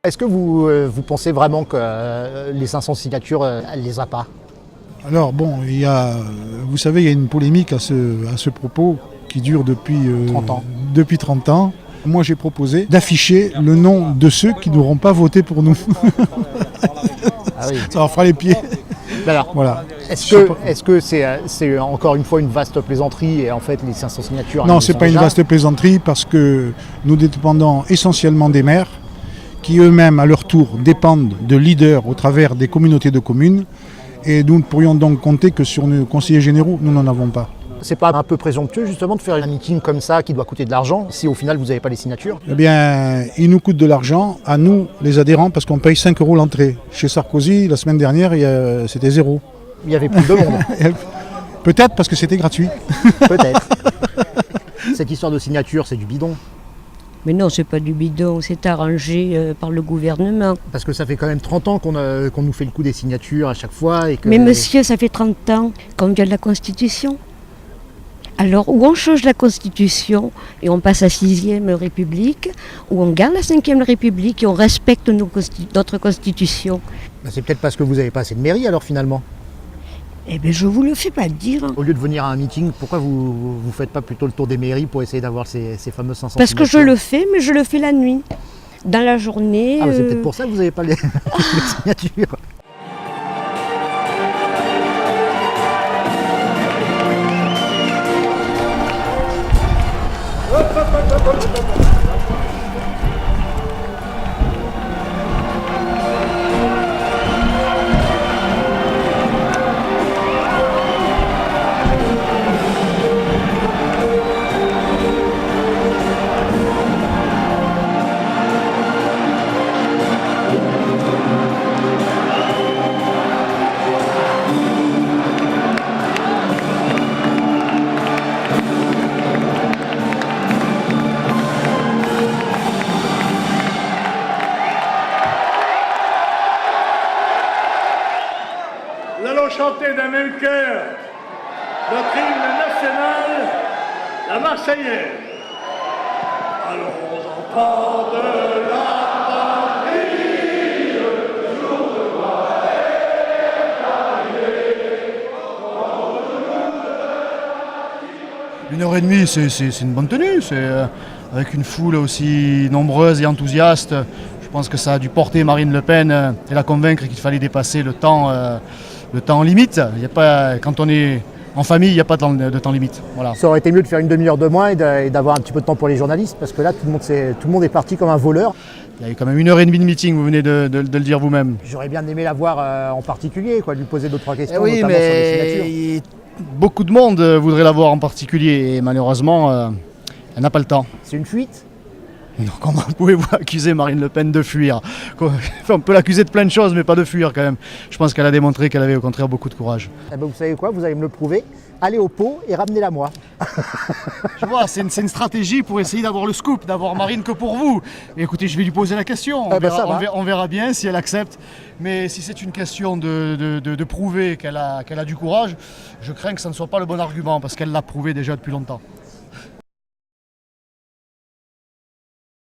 Est-ce que vous pensez vraiment que les 500 signatures, elle les a pas? Alors bon, vous savez, il y a une polémique à ce propos qui dure depuis 30 ans. Depuis 30 ans. Moi, j'ai proposé d'afficher le nom de ceux qui n'auront pas voté pour nous. Ah oui. Ça leur fera les pieds. Alors, Voilà. est-ce que c'est encore une fois une vaste plaisanterie et en fait les 500 signatures? Non, c'est pas une vaste plaisanterie parce que nous dépendons essentiellement des maires qui eux-mêmes, à leur tour, dépendent de leaders au travers des communautés de communes. Et nous ne pourrions donc compter que sur nos conseillers généraux. Nous n'en avons pas. C'est pas un peu présomptueux justement de faire un meeting comme ça qui doit coûter de l'argent si au final vous n'avez pas les signatures? Eh bien, il nous coûte de l'argent, à nous, les adhérents, parce qu'on paye 5 € l'entrée. Chez Sarkozy, la semaine dernière, c'était 0. Il y avait plus de monde. Peut-être parce que c'était gratuit. Peut-être. Cette histoire de signature, c'est du bidon. Mais non, c'est pas du bidon, c'est arrangé par le gouvernement. Parce que ça fait quand même 30 ans qu'on nous fait le coup des signatures à chaque fois. Et que... Mais monsieur, ça fait 30 ans qu'on vient de la Constitution. Alors, ou on change la Constitution et on passe à la 6e République, ou on garde la 5e République et on respecte notre Constitution. Ben, c'est peut-être parce que vous n'avez pas assez de mairie alors finalement. Eh bien, je vous le fais pas dire. Au lieu de venir à un meeting, pourquoi vous ne faites pas plutôt le tour des mairies pour essayer d'avoir ces fameux 500 Parce que je signatures? le fais, mais je le fais la nuit. Dans la journée... Ah, c'est peut-être pour ça que vous n'avez pas les signatures. Nous allons chanter d'un même cœur notre hymne national, la Marseillaise. Allons enfants de la patrie, le jour de gloire est arrivé. 1h30, c'est une bonne tenue. Avec une foule aussi nombreuse et enthousiaste, je pense que ça a dû porter Marine Le Pen et la convaincre qu'il fallait dépasser le temps limite. Quand on est en famille, il n'y a pas de temps limite. Voilà. Ça aurait été mieux de faire une demi-heure de moins et d'avoir un petit peu de temps pour les journalistes, parce que là, tout le monde est parti comme un voleur. Il y a eu quand même 1h30 de meeting, vous venez de le dire vous-même. J'aurais bien aimé la voir en particulier, lui poser 2-3 questions, Oui, notamment sur les signatures. mais beaucoup de monde voudrait la voir en particulier et malheureusement, elle n'a pas le temps. C'est une fuite? Non, comment pouvez-vous accuser Marine Le Pen de fuir? On peut l'accuser de plein de choses, mais pas de fuir quand même. Je pense qu'elle a démontré qu'elle avait au contraire beaucoup de courage. Eh ben, vous savez quoi, vous allez me le prouver. Allez au pot et ramenez-la moi. Je vois, c'est une stratégie pour essayer d'avoir le scoop, d'avoir Marine que pour vous. Mais écoutez, je vais lui poser la question. On verra bien si elle accepte. Mais si c'est une question de prouver qu'elle a du courage, je crains que ça ne soit pas le bon argument, parce qu'elle l'a prouvé déjà depuis longtemps.